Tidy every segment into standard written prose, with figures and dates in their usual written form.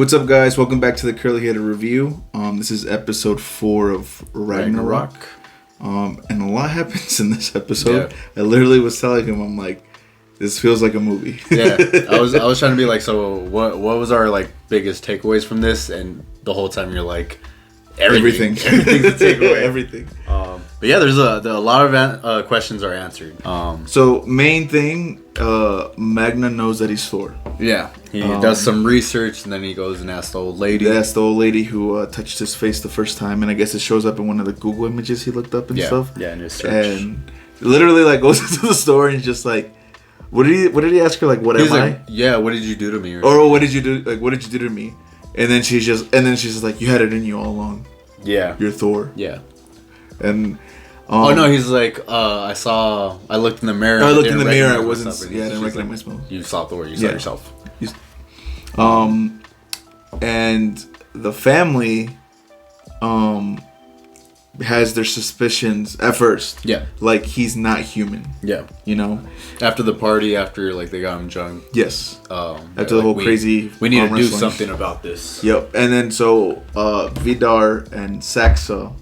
What's up, guys? Welcome back to the Curly Headed Review. This is episode 4 of Ragnarok. And a lot happens in this episode. Yeah. I literally was telling him, I'm like, this feels like a movie. Yeah, I was trying to be like, so what was our like biggest takeaways from this? And the whole time you're like, everything's a takeaway. Everything. But yeah, there's a lot of questions are answered. So main thing, Magna knows that he's Thor. Yeah, he does some research and then he goes and asks the old lady. That's the old lady who touched his face the first time, and I guess it shows up in one of the Google images he looked up and stuff. Yeah, in his search. And literally like goes into the store and he's just like, what did he ask her, like, what He's am like, I? Yeah, what did you do to me? Or what did you do? Like, what did you do to me? And then she's just like, you had it in you all along. Yeah, You're Thor. Yeah. And oh no, he's like, I looked in the mirror. I looked in the mirror. I recognize wasn't. myself. Yeah, I didn't She's recognize myself. You saw Thor. You saw yourself. And the family, has their suspicions at first. Yeah. Like, he's not human. Yeah. You know. After the party, after like they got him drunk. Yes. After the like, whole crazy. We need to do wrestling. something about this. Yep. And then so Vidar and Saxa,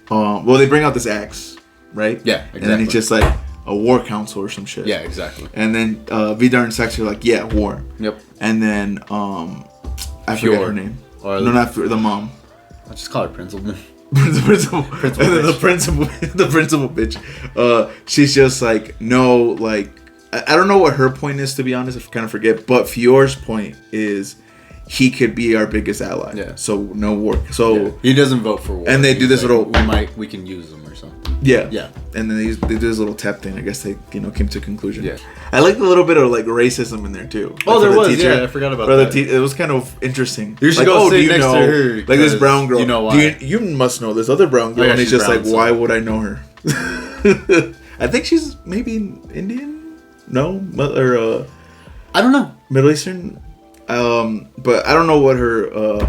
well, they bring out this axe, right? Yeah, exactly. And then he's just like a war council or some shit. Yeah, exactly. And then Vidar and Saxa are like, yeah, war. Yep. And then I forget her name. Or no, not the mom. I'll just call her principal. The principal. And then the principal bitch. She's just like, no, like, I don't know what her point is, to be honest. I kind of forget. But Fior's point is, he could be our biggest ally. Yeah. So no war. So he doesn't vote for war. And they do this like, little. we can use them or something. Yeah. Yeah. And then they do this little tap thing. I guess they came to a conclusion. Yeah. I liked a little bit of like racism in there too. Oh, like, there for the was. teacher. Yeah, I forgot about that. It was kind of interesting. You should like, go sit do you next know, to her. Like this brown girl. You know why? You must know this other brown girl. Oh, yeah, and he's she's just brown, like, why would I know her? I think she's maybe Indian. No, or I don't know. Middle Eastern. But I don't know what her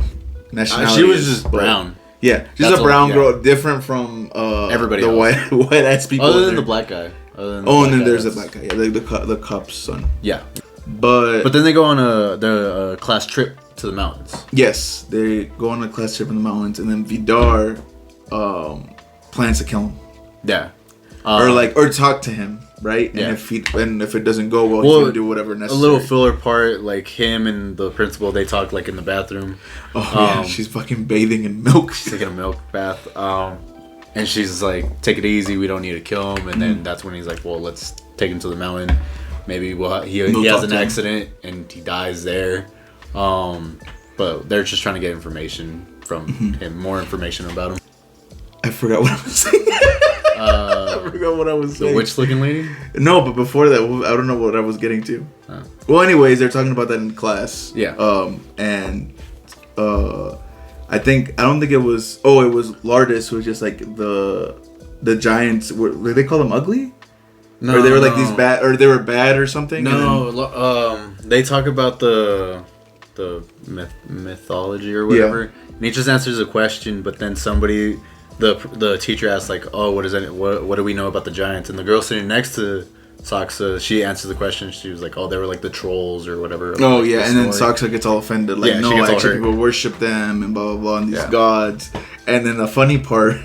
nationality. She was is, just brown. Yeah, she's a brown girl, different from everybody the else. white ass people. Other than the black guy. And then there's the black guy. Yeah, the cop's son. Yeah. But then they go on the class trip to the mountains. Yes, they go on a class trip in the mountains, and then Vidar plans to kill him. Yeah. Or talk to him, right? Yeah. And if it doesn't go well, he's gonna do whatever necessary. A little filler part, like him and the principal, they talk like in the bathroom. Oh yeah, she's fucking bathing in milk. She's taking a milk bath. And she's like, take it easy, we don't need to kill him. And then that's when he's like, well, let's take him to the mountain. Maybe he has an accident and he dies there. But they're just trying to get information from him, more information about him. I forgot what I was saying. I forgot what I was saying. The witch-looking lady? No, but before that, I don't know what I was getting to. Oh. Well, anyways, they're talking about that in class. Yeah. I don't think it was. Oh, it was Lardis who was just like the giants. Did they call them ugly? No. Or they were like these bad, or they were bad or something. No. They talk about the mythology or whatever. Yeah. And he just answers a question, but then somebody. The teacher asks like, "Oh, what do we know about the giants?" And the girl sitting next to Saxa, she answered the question. She was like, "Oh, they were like the trolls or whatever." Oh like, yeah, and then Saxa gets all offended, like, no, actually people worship them and blah blah blah, and these gods. And then the funny part,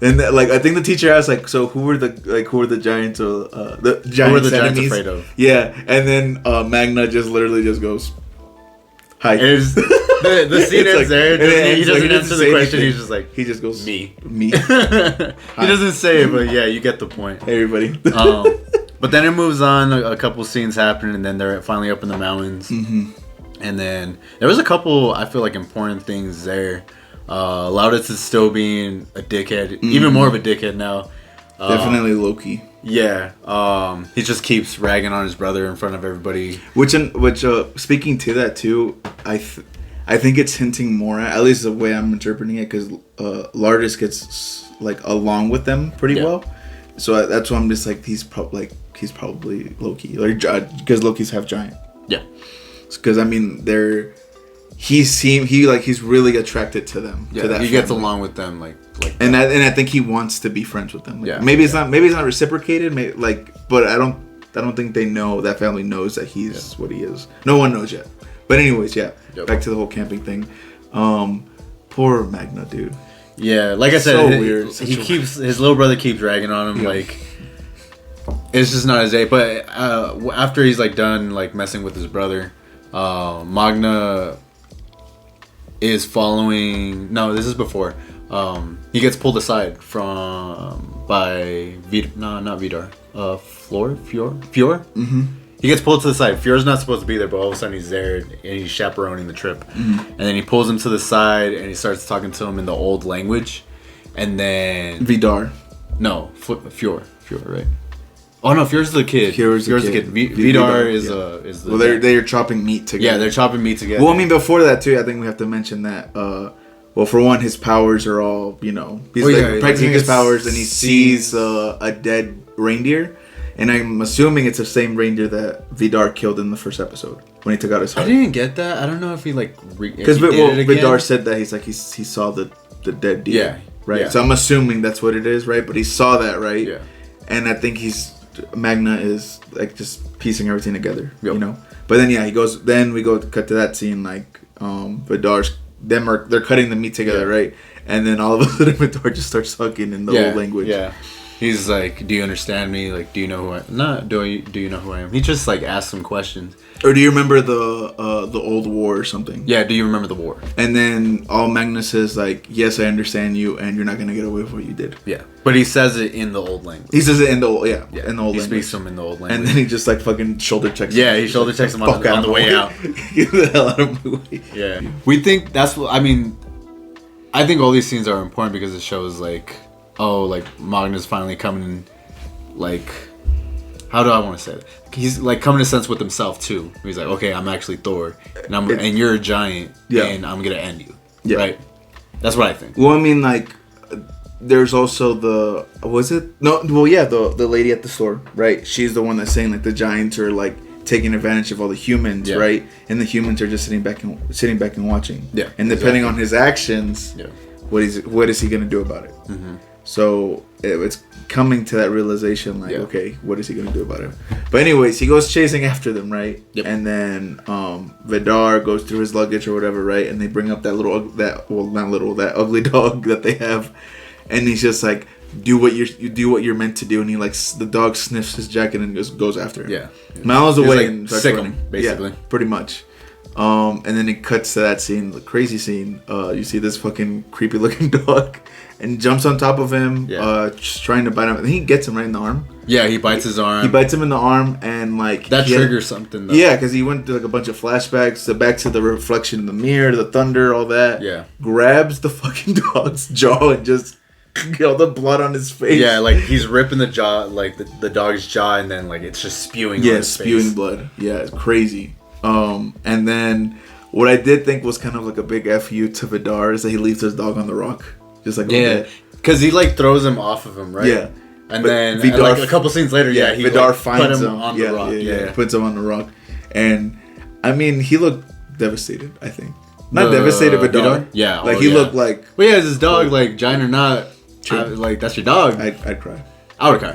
and I think the teacher asked like, "So who were the giants? The giants? Who were the enemies? giants afraid of?" Yeah, and then Magna just literally just goes, "Hi." The scene ends there. He doesn't answer the question. Anything. He's just like, he just goes, me. He doesn't say it, but yeah, you get the point. Hey, everybody. But then it moves on. A couple scenes happen, and then they're finally up in the mountains. Mm-hmm. And then there was a couple, I feel like, important things there. Lauditz is still being a dickhead, even more of a dickhead now. Definitely Loki. Yeah. He just keeps ragging on his brother in front of everybody. Which speaking to that too, I think it's hinting more at least the way I'm interpreting it, because Lardis gets like along with them pretty well, so that's why I'm just like he's probably Loki, like, because Loki's half giant. Yeah, because I mean he's really attracted to them. Yeah, to that he gets along with them like. And I think he wants to be friends with them. Like, maybe it's not reciprocated. But I don't think they know, that family knows that he's what he is. No one knows yet. But anyways, yeah. Yep. Back to the whole camping thing. Poor Magna, dude. Yeah, like I said, so weird. His little brother keeps dragging on him. Like, it's just not his day. But after he's like done like messing with his brother, Magna is following. No, this is before. He gets pulled aside by not Vidar. Fior. Mm-hmm. He gets pulled to the side. Fior's not supposed to be there, but all of a sudden he's there and he's chaperoning the trip. Mm-hmm. And then he pulls him to the side and he starts talking to him in the old language. And then Vidar. No, Fior, right? Oh no, Fior's the kid. Fior's the kid. Vidar is the. Well, they're chopping meat together. Yeah, they're chopping meat together. Well, I mean, before that too, I think we have to mention that. Well, for one, his powers are all he's practicing his powers, and he sees a dead reindeer, and I'm assuming it's the same reindeer that Vidar killed in the first episode when he took out his heart. I didn't get that. I don't know if he because Vidar said that he saw the dead deer. Yeah. Right. Yeah. So I'm assuming that's what it is, right? But he saw that, right? Yeah. And I think Magna is like just piecing everything together, yep. you know. But then he goes. Then we cut to that scene like Vidar's. They're cutting the meat together, right? And then all of a sudden Vidar just starts talking in the old language. Yeah. He's like, "Do you understand me? Like, do you know who I am? Not do you know who I am?" He just like asks some questions. Or do you remember the old war or something? Yeah. Do you remember the war? And then all Magnus says like, "Yes, I understand you, and you're not gonna get away with what you did." Yeah. But he says it in the old language. He says it in the old in the old he language. He speaks to him in the old language. And then he just like fucking shoulder checks. Yeah, he shoulder checks him on the way out. Get the hell out of the way. Yeah. We think that's what I mean. I think all these scenes are important because it shows like, like Magnus finally coming. Like, how do I want to say it? He's like coming to sense with himself too. He's like, okay, I'm actually Thor, and you're a giant, and I'm gonna end you. Yeah. Right. That's what I think. Well, I mean, like, there's also the lady at the store, right? She's the one that's saying like the giants are like taking advantage of all the humans, right? And the humans are just sitting back and watching. Yeah. And depending on his actions, what is he gonna do about it? Mm-hmm. So it's coming to that realization, like, okay, what is he gonna do about it? But anyways, he goes chasing after them, right? Yep. And then Vidar goes through his luggage or whatever, right? And they bring up that ugly dog that they have, and he's just like, do what you're meant to do, and he like the dog sniffs his jacket and goes after him. Yeah. Miles away, like, and starts sick running. him, basically. Yeah, pretty much. And then it cuts to that scene, the crazy scene. You see this fucking creepy looking dog. And jumps on top of him, just trying to bite him. I think he gets him right in the arm. Yeah, he bites his arm. He bites him in the arm, and like that triggers something. Though. Yeah, because he went through like a bunch of flashbacks, back to the reflection in the mirror, the thunder, all that. Yeah, grabs the fucking dog's jaw and just all the blood on his face. Yeah, like he's ripping the jaw, like the dog's jaw, and then like it's just spewing. Yeah, spewing blood. Yeah, it's crazy. And then what I did think was kind of like a big fu to Vidar is that he leaves his dog on the rock. Just like because he like throws him off of him, right? Yeah, and then Vidar, like a couple scenes later, he Vidar finds him on the rock. Yeah, puts him on the rock, and I mean he looked devastated. I think not devastated, Vidar. Yeah, like he looked like. Well, yeah, is his dog like giant or not? Like that's your dog. I'd cry. I would cry.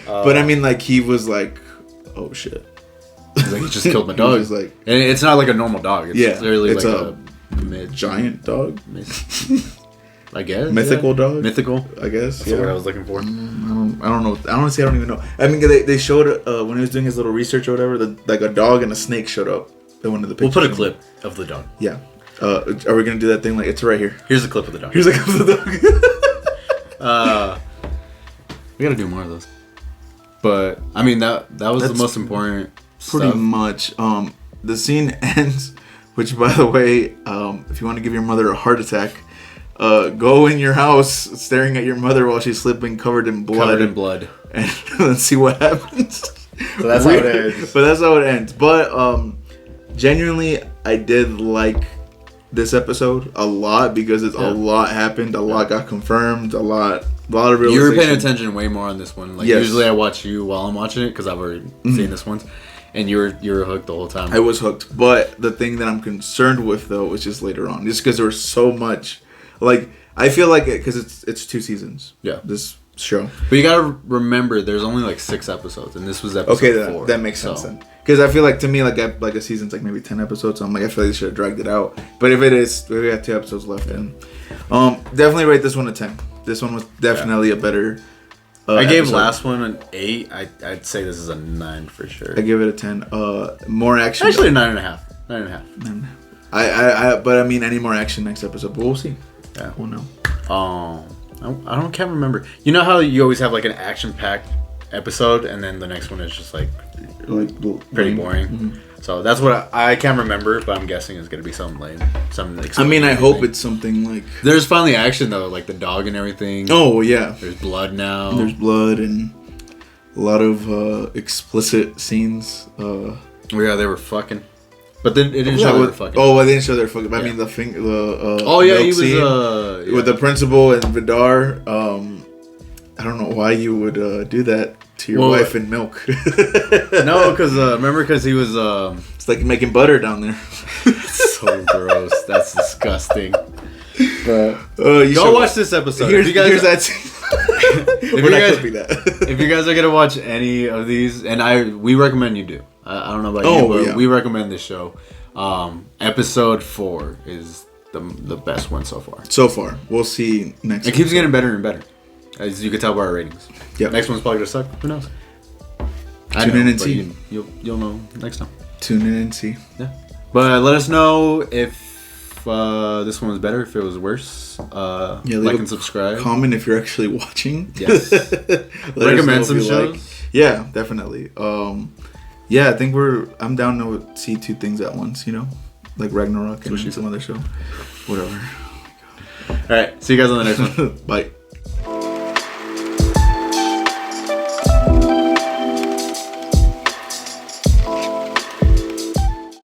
But I mean, like he was like, oh shit. He's like, he just killed my dog. He like, and it's not like a normal dog. It's literally it's like a giant dog. I guess mythical dog. Mythical, I guess. That's what I was looking for. I don't know. Honestly, I don't even know. I mean, they showed when he was doing his little research or whatever, like a dog and a snake showed up in one of the pictures. We'll put a clip of the dog. Yeah. Are we gonna do that thing? Like it's right here. Here's a clip of the dog. Here's a clip of the dog. We gotta do more of those. But I mean that's the most important. Pretty stuff. much. The scene ends. Which, by the way, if you want to give your mother a heart attack, go in your house staring at your mother while she's sleeping, covered in blood, and let's see what happens. So that's how it ends. But that's how it ends. But genuinely, I did like this episode a lot because a lot happened, a lot got confirmed, a lot of realization. You were paying attention way more on this one. Like usually, I watch you while I'm watching it because I've already seen this one. And you were hooked the whole time. I was hooked, but the thing that I'm concerned with though is just later on, just because there was so much. Like I feel like it because it's 2 seasons. Yeah. This show. But you gotta remember, there's only like 6 episodes, and this was episode 4. That makes sense then. Because I feel like to me, like a season's like maybe 10 episodes. So I'm like, I feel like they should have dragged it out. But if it is, we got 2 episodes left. And definitely rate this one a 10. This one was definitely a better. I gave last one an 8. I'd say this is a 9 for sure. I give it a 10. More action. Actually, 9.5. 9.5. But I mean, any more action next episode? But we'll see. Yeah, we'll know. Can't remember. You know how you always have like an action-packed episode, and then the next one is just like pretty boring. Mm-hmm. So that's what I can't remember, but I'm guessing it's gonna be something lame. I mean, I hope it's something like. There's finally action though, like the dog and everything. Oh yeah. There's blood now. There's blood and a lot of explicit scenes. Yeah, they were fucking. But then it didn't show they were fucking. Oh, well, they didn't show their fucking. I mean, the finger. Oh yeah, he was. With the principal and Vidar. I don't know why you would do that to your wife in milk. No, because remember, he was. It's like making butter down there. So gross. That's disgusting. Go watch this episode. Here's that. If you guys are gonna watch any of these, and we recommend you do. I don't know about you, but we recommend this show. Episode 4 is the best one so far. So far, we'll see next. It keeps getting better and better, as you can tell by our ratings. Yeah. Next one's probably gonna suck. Who knows? Tune in and see. You'll know next time. Tune in and see. Yeah. But let us know if this one was better, if it was worse. Like and subscribe. Comment if you're actually watching. Yes. Recommend some shows. Like. Yeah, definitely. I think I'm down to see 2 things at once. You know, like Ragnarok and some other show. Whatever. All right. See you guys on the next one. Bye.